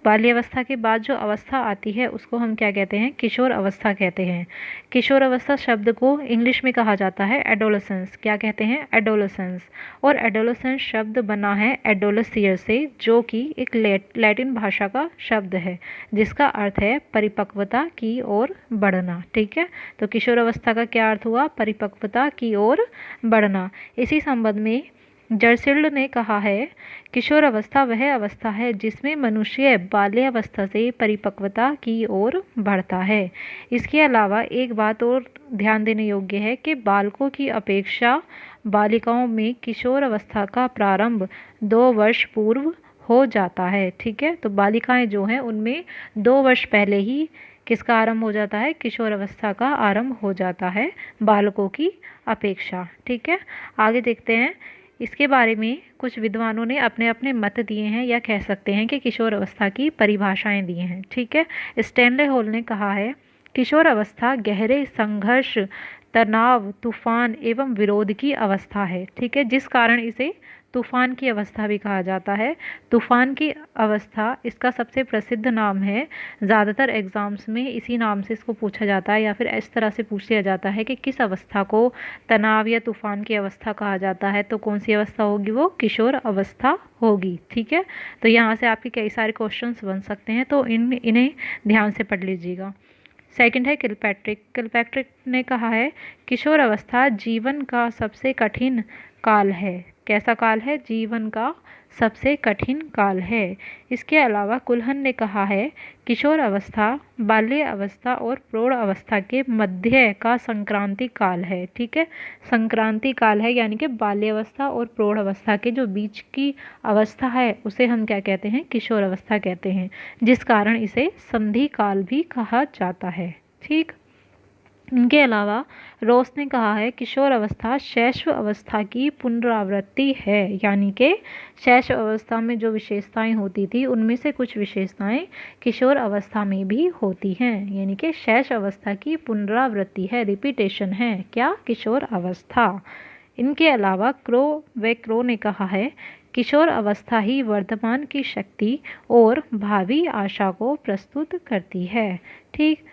बाल्यावस्था के बाद जो अवस्था आती है उसको हम क्या कहते हैं, किशोर अवस्था कहते हैं। किशोर अवस्था शब्द को इंग्लिश में कहा जाता है एडोलसेंस। क्या कहते हैं, एडोलसेंस। और एडोलसेंस शब्द बना है एडोलसियर से, जो कि एक लैटिन भाषा का शब्द है जिसका अर्थ है परिपक्वता की ओर बढ़ना। ठीक है, तो किशोर अवस्था का क्या अर्थ हुआ, परिपक्वता की ओर बढ़ना। इसी संबंध में जर्सिल्ड ने कहा है, किशोर अवस्था वह अवस्था है जिसमें मनुष्य बाल्यावस्था से परिपक्वता की ओर बढ़ता है। इसके अलावा एक बात और ध्यान देने योग्य है कि बालकों की अपेक्षा बालिकाओं में किशोर अवस्था का प्रारंभ 2 वर्ष पूर्व हो जाता है। ठीक है, तो बालिकाएं जो हैं उनमें 2 वर्ष पहले ही किसका आरंभ हो जाता है, किशोर अवस्था का आरंभ हो जाता है बालकों की अपेक्षा। ठीक है, आगे देखते हैं। इसके बारे में कुछ विद्वानों ने अपने अपने मत दिए हैं, या कह सकते हैं कि किशोर अवस्था की परिभाषाएं दी हैं। ठीक है, स्टैनले हॉल ने कहा है, किशोर अवस्था गहरे संघर्ष, तनाव, तूफान एवं विरोध की अवस्था है। ठीक है, जिस कारण इसे तूफान की अवस्था भी कहा जाता है। तूफान की अवस्था इसका सबसे प्रसिद्ध नाम है। ज़्यादातर एग्ज़ाम्स में इसी नाम से इसको पूछा जाता है, या फिर इस तरह से पूछ लिया जाता है कि किस अवस्था को तनाव या तूफान की अवस्था कहा जाता है, तो कौन सी अवस्था होगी, वो किशोर अवस्था होगी। ठीक है, तो यहाँ से आपके कई सारे क्वेश्चंस बन सकते हैं, तो इन्हें ध्यान से पढ़ लीजिएगा। सेकंड है किलपैट्रिक। किलपैट्रिक ने कहा है, किशोर अवस्था जीवन का सबसे कठिन काल है। कैसा काल है, जीवन का सबसे कठिन काल है। इसके अलावा कुल्हन ने कहा है, किशोर अवस्था बाल्य अवस्था और प्रौढ़ अवस्था के मध्य का संक्रांति काल है। ठीक है, संक्रांति काल है, यानी कि बाल्यावस्था और प्रौढ़ अवस्था के जो बीच की अवस्था है उसे हम क्या कहते हैं, किशोर अवस्था कहते हैं, जिस कारण इसे संधि काल भी कहा जाता है। ठीक, इनके अलावा रोस ने कहा है, किशोर अवस्था शैशव अवस्था की पुनरावृत्ति है, यानी कि शैशव अवस्था में जो विशेषताएं होती थी उनमें से कुछ विशेषताएं किशोर अवस्था में भी होती हैं, यानी कि शैशव अवस्था की पुनरावृत्ति है, रिपीटेशन है क्या, किशोर अवस्था। इनके अलावा क्रो ने कहा है, किशोर अवस्था ही वर्तमान की शक्ति और भावी आशा को प्रस्तुत करती है। ठीक,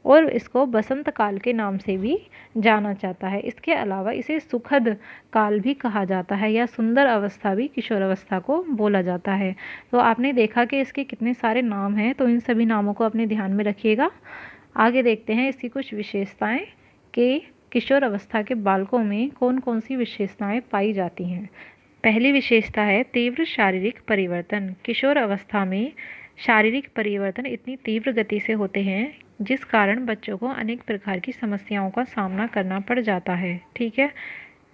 और इसको बसंत काल के नाम से भी जाना जाता है। इसके अलावा इसे सुखद काल भी कहा जाता है, या सुंदर अवस्था भी किशोर अवस्था को बोला जाता है। तो आपने देखा कि इसके कितने सारे नाम हैं, तो इन सभी नामों को अपने ध्यान में रखिएगा। आगे देखते हैं इसकी कुछ विशेषताएं कि किशोर अवस्था के बालकों में कौन कौन सी विशेषताएं पाई जाती हैं। पहली विशेषता है तीव्र शारीरिक परिवर्तन। किशोर अवस्था में शारीरिक परिवर्तन इतनी तीव्र गति से होते हैं जिस कारण बच्चों को अनेक प्रकार की समस्याओं का सामना करना पड़ जाता है। ठीक है,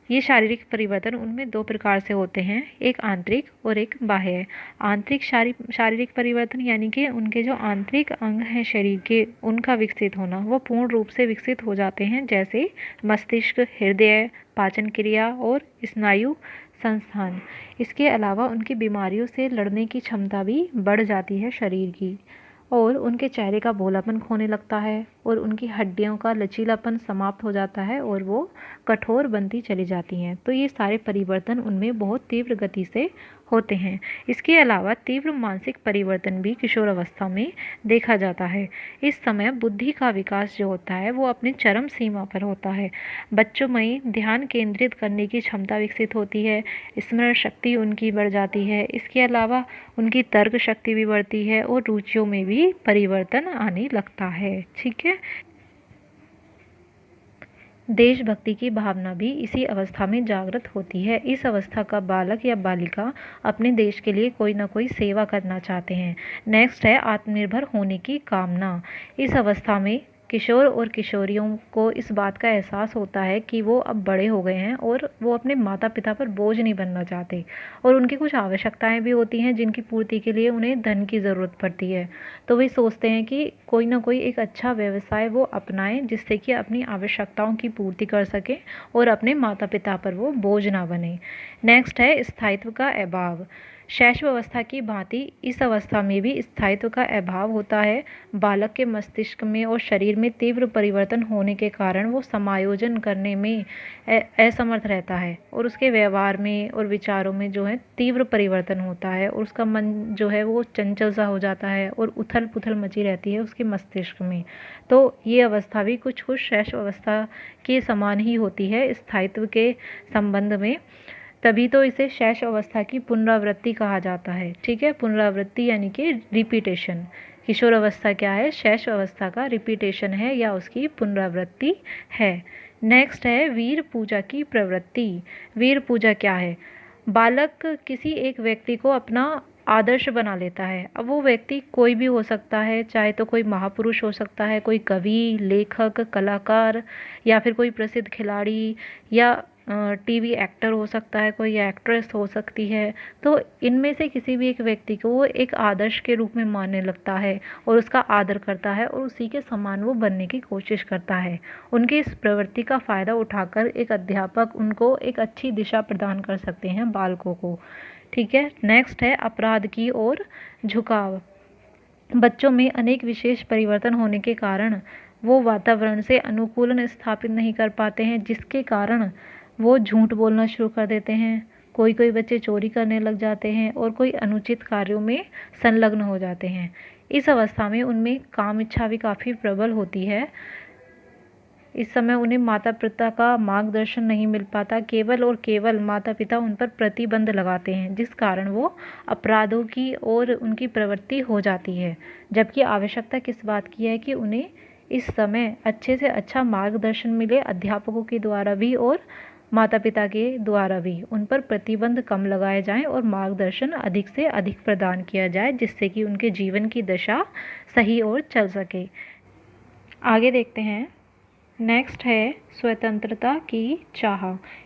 ये शारीरिक परिवर्तन उनमें 2 प्रकार से होते हैं, एक आंतरिक और एक बाह्य। आंतरिक शारीरिक परिवर्तन यानी कि उनके जो आंतरिक अंग हैं शरीर के, उनका विकसित होना, वो पूर्ण रूप से विकसित हो जाते हैं, जैसे मस्तिष्क, हृदय, पाचन क्रिया और स्नायु संस्थान। इसके अलावा उनकी बीमारियों से लड़ने की क्षमता भी बढ़ जाती है शरीर की, और उनके चेहरे का भोलापन खोने लगता है, और उनकी हड्डियों का लचीलापन समाप्त हो जाता है और वो कठोर बनती चली जाती हैं। तो ये सारे परिवर्तन उनमें बहुत तीव्र गति से होते हैं। इसके अलावा तीव्र मानसिक परिवर्तन भी किशोर अवस्था में देखा जाता है। इस समय बुद्धि का विकास जो होता है वो अपने चरम सीमा पर होता है। बच्चों में ध्यान केंद्रित करने की क्षमता विकसित होती है, स्मरण शक्ति उनकी बढ़ जाती है। इसके अलावा उनकी तर्क शक्ति भी बढ़ती है और रुचियों में भी परिवर्तन आने लगता है। ठीक है, देशभक्ति की भावना भी इसी अवस्था में जागृत होती है। इस अवस्था का बालक या बालिका अपने देश के लिए कोई ना कोई सेवा करना चाहते हैं। नेक्स्ट है आत्मनिर्भर होने की कामना। इस अवस्था में किशोर और किशोरियों को इस बात का एहसास होता है कि वो अब बड़े हो गए हैं और वो अपने माता पिता पर बोझ नहीं बनना चाहते, और उनकी कुछ आवश्यकताएं भी होती हैं जिनकी पूर्ति के लिए उन्हें धन की ज़रूरत पड़ती है। तो वे सोचते हैं कि कोई ना कोई एक अच्छा व्यवसाय वो अपनाएं जिससे कि अपनी आवश्यकताओं की पूर्ति कर सकें और अपने माता पिता पर वो बोझ ना बने। नेक्स्ट है स्थायित्व का अभाव। शैशव अवस्था की भांति इस अवस्था में भी स्थायित्व का अभाव होता है। बालक के मस्तिष्क में और शरीर में तीव्र परिवर्तन होने के कारण वो समायोजन करने में असमर्थ रहता है और उसके व्यवहार में और विचारों में जो है तीव्र परिवर्तन होता है और उसका मन जो है वो चंचल सा हो जाता है और उथल पुथल मची रहती है उसके मस्तिष्क में। तो ये अवस्था भी कुछ कुछ शैशव अवस्था के समान ही होती है स्थायित्व के संबंध में। तभी तो इसे शैशव अवस्था की पुनरावृत्ति कहा जाता है। ठीक है, पुनरावृत्ति यानी कि रिपीटेशन। किशोर अवस्था क्या है? शैशव अवस्था का रिपीटेशन है या उसकी पुनरावृत्ति है। नेक्स्ट है वीर पूजा की प्रवृत्ति। वीर पूजा क्या है? बालक किसी एक व्यक्ति को अपना आदर्श बना लेता है। अब वो व्यक्ति कोई भी हो सकता है, चाहे तो कोई महापुरुष हो सकता है, कोई कवि, लेखक, कलाकार या फिर कोई प्रसिद्ध खिलाड़ी या टीवी एक्टर हो सकता है, कोई एक्ट्रेस हो सकती है। तो इनमें से किसी भी एक व्यक्ति को वो एक आदर्श के रूप में मानने लगता है और उसका आदर करता है और उसी के समान वो बनने की कोशिश करता है। उनकी इस प्रवृत्ति का फ़ायदा उठाकर एक अध्यापक उनको एक अच्छी दिशा प्रदान कर सकते हैं बालकों को। ठीक है, नेक्स्ट है अपराध की ओर झुकाव। बच्चों में अनेक विशेष परिवर्तन होने के कारण वो वातावरण से अनुकूलन स्थापित नहीं कर पाते हैं, जिसके कारण वो झूठ बोलना शुरू कर देते हैं। कोई कोई बच्चे चोरी करने लग जाते हैं और कोई अनुचित कार्यों में संलग्न हो जाते हैं। इस अवस्था में उनमें काम इच्छा भी काफ़ी प्रबल होती है। इस समय उन्हें माता पिता का मार्गदर्शन नहीं मिल पाता, केवल और केवल माता पिता उन पर प्रतिबंध लगाते हैं, जिस कारण वो अपराधों की ओर उनकी प्रवृत्ति हो जाती है। जबकि आवश्यकता किस बात की है कि उन्हें इस समय अच्छे से अच्छा मार्गदर्शन मिले, अध्यापकों के द्वारा भी और माता पिता के द्वारा भी उन पर प्रतिबंध कम लगाए जाएं और मार्गदर्शन अधिक से अधिक प्रदान किया जाए, जिससे कि उनके जीवन की दशा सही ओर चल सके। आगे देखते हैं। नेक्स्ट है स्वतंत्रता की चाह।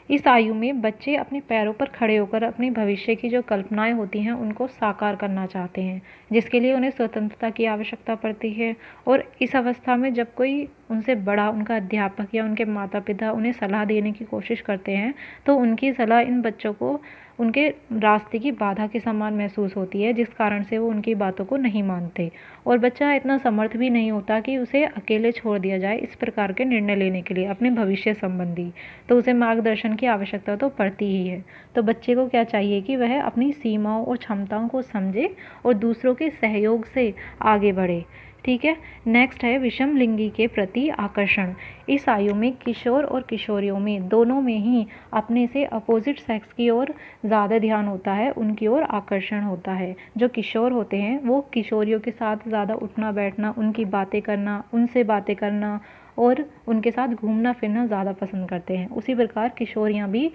इस आयु में बच्चे अपने पैरों पर खड़े होकर अपने भविष्य की जो कल्पनाएं होती हैं उनको साकार करना चाहते हैं, जिसके लिए उन्हें स्वतंत्रता की आवश्यकता पड़ती है। और इस अवस्था में जब कोई उनसे बड़ा, उनका अध्यापक या उनके माता पिता उन्हें सलाह देने की कोशिश करते हैं तो उनकी सलाह इन बच्चों को उनके रास्ते की बाधा के समान महसूस होती है, जिस कारण से वो उनकी बातों को नहीं मानते और बच्चा इतना समर्थ भी नहीं होता कि उसे अकेले छोड़ दिया जाए इस प्रकार के निर्णय लेने के लिए अपने भविष्य संबंधी। तो उसे मार्गदर्शन की आवश्यकता तो पड़ती ही है। तो बच्चे को क्या चाहिए कि वह अपनी सीमाओं और क्षमताओं को समझे और दूसरों के सहयोग से आगे बढ़े। ठीक है, नेक्स्ट है विषम लिंगी के प्रति आकर्षण। इस आयु में किशोर और किशोरियों में दोनों में ही अपने से अपोजिट सेक्स की ओर ज़्यादा ध्यान होता है, उनकी ओर आकर्षण होता है। जो किशोर होते हैं वो किशोरियों के साथ ज़्यादा उठना बैठना, उनकी बातें करना, उनसे बातें करना और उनके साथ घूमना फिरना ज़्यादा पसंद करते हैं। उसी प्रकार किशोरियाँ भी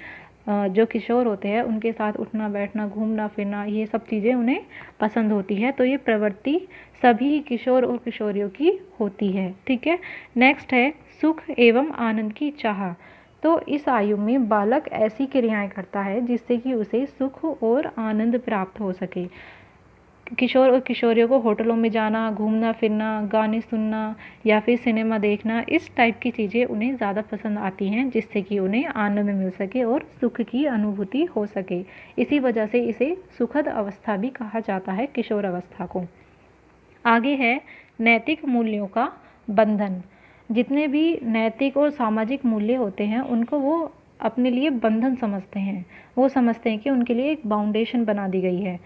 जो किशोर होते हैं उनके साथ उठना बैठना, घूमना फिरना, ये सब चीज़ें उन्हें पसंद होती है। तो ये प्रवृत्ति सभी किशोर और किशोरियों की होती है। ठीक है, नेक्स्ट है सुख एवं आनंद की चाह। तो इस आयु में बालक ऐसी क्रियाएं करता है जिससे कि उसे सुख और आनंद प्राप्त हो सके। किशोर और किशोरियों को होटलों में जाना, घूमना फिरना, गाने सुनना या फिर सिनेमा देखना, इस टाइप की चीज़ें उन्हें ज़्यादा पसंद आती हैं, जिससे कि उन्हें आनंद मिल सके और सुख की अनुभूति हो सके। इसी वजह से इसे सुखद अवस्था भी कहा जाता है किशोर अवस्था को। आगे है नैतिक मूल्यों का बंधन। जितने भी नैतिक और सामाजिक मूल्य होते हैं उनको वो अपने लिए बंधन समझते हैं। वो समझते हैं कि उनके लिए एक बाउंडेशन बना दी गई है,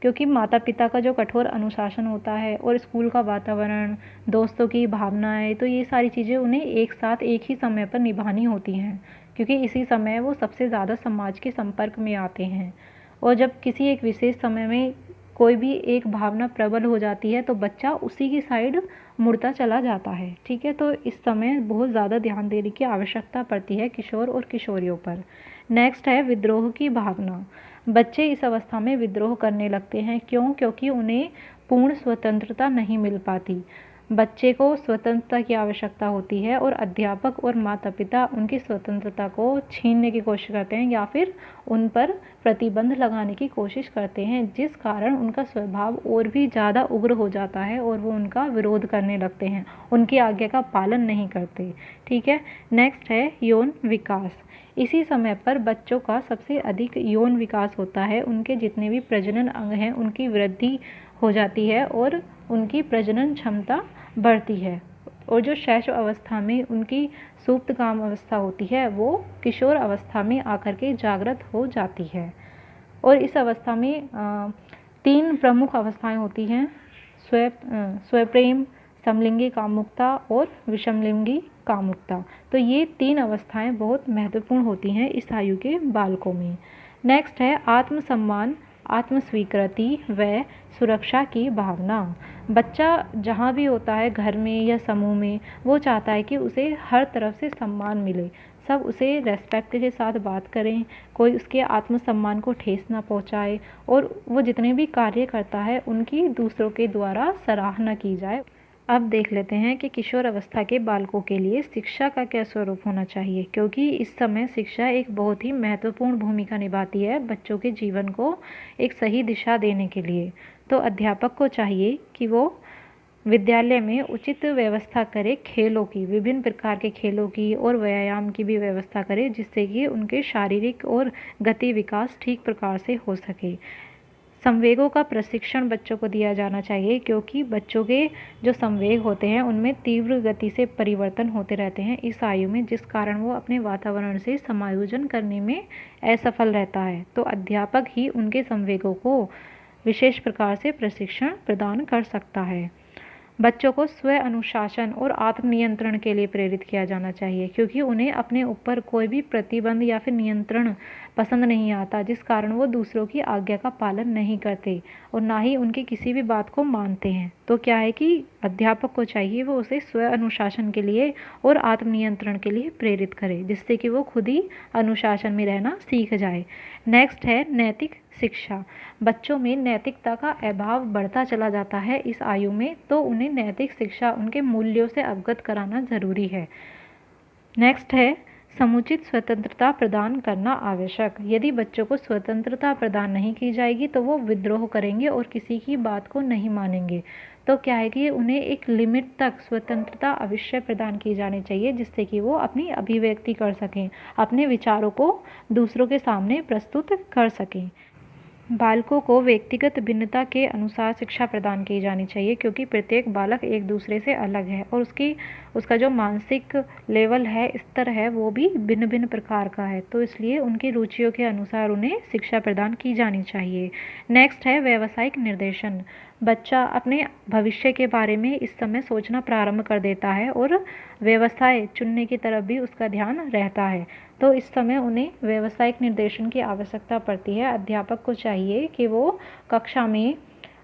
क्योंकि माता पिता का जो कठोर अनुशासन होता है और स्कूल का वातावरण, दोस्तों की भावनाएं, तो ये सारी चीज़ें उन्हें एक साथ एक ही समय पर निभानी होती हैं, क्योंकि इसी समय वो सबसे ज़्यादा समाज के संपर्क में आते हैं। और जब किसी एक विशेष समय में कोई भी एक भावना प्रबल हो जाती है तो बच्चा उसी की साइड मुड़ता चला जाता है। ठीक है, तो इस समय बहुत ज़्यादा ध्यान देने की आवश्यकता पड़ती है किशोर और किशोरियों पर। नेक्स्ट है विद्रोह की भावना। बच्चे इस अवस्था में विद्रोह करने लगते हैं। क्यों? क्योंकि उन्हें पूर्ण स्वतंत्रता नहीं मिल पाती। बच्चे को स्वतंत्रता की आवश्यकता होती है और अध्यापक और माता पिता उनकी स्वतंत्रता को छीनने की कोशिश करते हैं या फिर उन पर प्रतिबंध लगाने की कोशिश करते हैं, जिस कारण उनका स्वभाव और भी ज़्यादा उग्र हो जाता है और वो उनका विरोध करने लगते हैं, उनकी आज्ञा का पालन नहीं करते। ठीक है, नेक्स्ट है यौन विकास। इसी समय पर बच्चों का सबसे अधिक यौन विकास होता है। उनके जितने भी प्रजनन अंग हैं उनकी वृद्धि हो जाती है और उनकी प्रजनन क्षमता बढ़ती है। और जो शैशव अवस्था में उनकी सुप्तकाम अवस्था होती है वो किशोर अवस्था में आकर के जागृत हो जाती है। और इस अवस्था में 3 प्रमुख अवस्थाएं होती हैं, स्वप्रेम, समलिंगी कामुकता और विषमलिंगी कामुकता। तो ये 3 अवस्थाएं बहुत महत्वपूर्ण होती हैं इस आयु के बालकों में। नेक्स्ट है आत्मसम्मान, आत्मस्वीकृति व सुरक्षा की भावना। बच्चा जहाँ भी होता है, घर में या समूह में, वो चाहता है कि उसे हर तरफ से सम्मान मिले, सब उसे रेस्पेक्ट के साथ बात करें, कोई उसके आत्मसम्मान को ठेस ना पहुँचाए और वो जितने भी कार्य करता है उनकी दूसरों के द्वारा सराहना की जाए। अब देख लेते हैं कि किशोर अवस्था के बालकों के लिए शिक्षा का क्या स्वरूप होना चाहिए, क्योंकि इस समय शिक्षा एक बहुत ही महत्वपूर्ण भूमिका निभाती है बच्चों के जीवन को एक सही दिशा देने के लिए। तो अध्यापक को चाहिए कि वो विद्यालय में उचित व्यवस्था करे, खेलों की, विभिन्न प्रकार के खेलों की और व्यायाम की भी व्यवस्था करे, जिससे कि उनके शारीरिक और गति विकास ठीक प्रकार से हो सके। संवेगों का प्रशिक्षण बच्चों को दिया जाना चाहिए, क्योंकि बच्चों के जो संवेग होते हैं उनमें तीव्र गति से परिवर्तन होते रहते हैं इस आयु में, जिस कारण वो अपने वातावरण से समायोजन करने में असफल रहता है। तो अध्यापक ही उनके संवेगों को विशेष प्रकार से प्रशिक्षण प्रदान कर सकता है। बच्चों को स्व अनुशासन और आत्मनियंत्रण के लिए प्रेरित किया जाना चाहिए, क्योंकि उन्हें अपने ऊपर कोई भी प्रतिबंध या फिर नियंत्रण पसंद नहीं आता, जिस कारण वो दूसरों की आज्ञा का पालन नहीं करते और ना ही उनकी किसी भी बात को मानते हैं। तो क्या है कि अध्यापक को चाहिए वो उसे स्व अनुशासन के लिए और आत्मनियंत्रण के लिए प्रेरित करे, जिससे कि वो खुद ही अनुशासन में रहना सीख जाए। नेक्स्ट है नैतिक शिक्षा। बच्चों में नैतिकता का अभाव बढ़ता चला जाता है इस आयु में, तो उन्हें नैतिक शिक्षा, उनके मूल्यों से अवगत कराना जरूरी है। नेक्स्ट है समुचित स्वतंत्रता प्रदान करना आवश्यक। यदि बच्चों को स्वतंत्रता प्रदान नहीं की जाएगी तो वो विद्रोह करेंगे और किसी की बात को नहीं मानेंगे। तो क्या है कि उन्हें एक लिमिट तक स्वतंत्रता अवश्य प्रदान की जानी चाहिए, जिससे कि वो अपनी अभिव्यक्ति कर सकें, अपने विचारों को दूसरों के सामने प्रस्तुत कर सकें। बालकों को व्यक्तिगत भिन्नता के अनुसार शिक्षा प्रदान की जानी चाहिए, क्योंकि प्रत्येक बालक एक दूसरे से अलग है और उसका जो मानसिक लेवल है, स्तर है, वो भी भिन्न भिन्न प्रकार का है। तो इसलिए उनकी रुचियों के अनुसार उन्हें शिक्षा प्रदान की जानी चाहिए। नेक्स्ट है व्यावसायिक निर्देशन। बच्चा अपने भविष्य के बारे में इस समय सोचना प्रारंभ कर देता है और व्यवसाय चुनने की तरफ भी उसका ध्यान रहता है। तो इस समय उन्हें व्यावसायिक निर्देशन की आवश्यकता पड़ती है। अध्यापक को चाहिए कि वो कक्षा में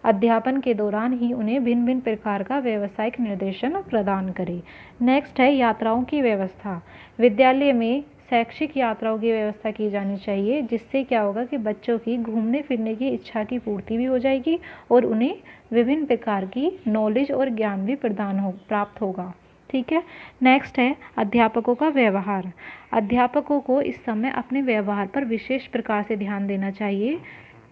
अध्यापन के दौरान ही उन्हें भिन्न भिन्न प्रकार का व्यावसायिक निर्देशन प्रदान करे। नेक्स्ट है यात्राओं की व्यवस्था। विद्यालय में शैक्षिक यात्राओं की व्यवस्था की जानी चाहिए, जिससे क्या होगा कि बच्चों की घूमने फिरने की इच्छा की पूर्ति भी हो जाएगी और उन्हें विभिन्न प्रकार की नॉलेज और ज्ञान भी प्राप्त होगा। ठीक है। नेक्स्ट है अध्यापकों का व्यवहार। अध्यापकों को इस समय अपने व्यवहार पर विशेष प्रकार से ध्यान देना चाहिए,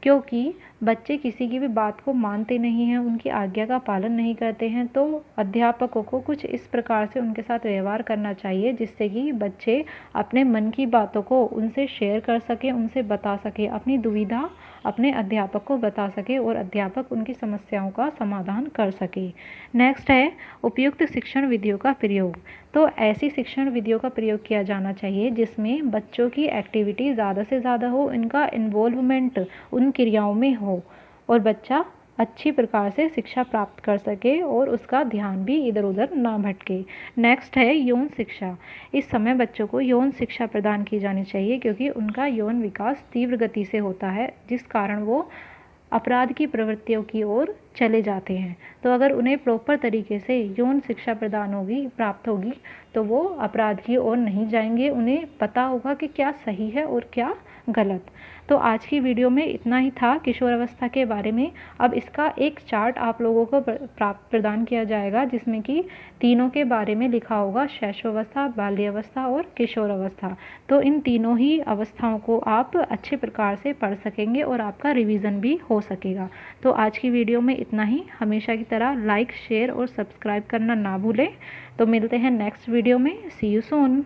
क्योंकि बच्चे किसी की भी बात को मानते नहीं हैं, उनकी आज्ञा का पालन नहीं करते हैं। तो अध्यापकों को कुछ इस प्रकार से उनके साथ व्यवहार करना चाहिए, जिससे कि बच्चे अपने मन की बातों को उनसे शेयर कर सकें, उनसे बता सकें, अपनी दुविधा अपने अध्यापक को बता सके और अध्यापक उनकी समस्याओं का समाधान कर सके। नेक्स्ट है उपयुक्त शिक्षण विधियों का प्रयोग। तो ऐसी शिक्षण विधियों का प्रयोग किया जाना चाहिए जिसमें बच्चों की एक्टिविटी ज़्यादा से ज़्यादा हो, इनका इन्वॉल्वमेंट उन क्रियाओं में हो और बच्चा अच्छी प्रकार से शिक्षा प्राप्त कर सके और उसका ध्यान भी इधर उधर ना भटके। नेक्स्ट है यौन शिक्षा। इस समय बच्चों को यौन शिक्षा प्रदान की जानी चाहिए, क्योंकि उनका यौन विकास तीव्र गति से होता है, जिस कारण वो अपराध की प्रवृत्तियों की ओर चले जाते हैं। तो अगर उन्हें प्रॉपर तरीके से यौन शिक्षा प्राप्त होगी तो वो अपराध की ओर नहीं जाएंगे, उन्हें पता होगा कि क्या सही है और क्या गलत। तो आज की वीडियो में इतना ही था किशोर अवस्था के बारे में। अब इसका एक चार्ट आप लोगों को प्रदान किया जाएगा, जिसमें कि तीनों के बारे में लिखा होगा, शैशवावस्था, बाल्यावस्था और किशोर अवस्था। तो इन तीनों ही अवस्थाओं को आप अच्छे प्रकार से पढ़ सकेंगे और आपका रिवीजन भी हो सकेगा। तो आज की वीडियो में इतना ही। हमेशा की तरह लाइक, शेयर और सब्सक्राइब करना ना भूलें। तो मिलते हैं नेक्स्ट वीडियो में। सी यू सून।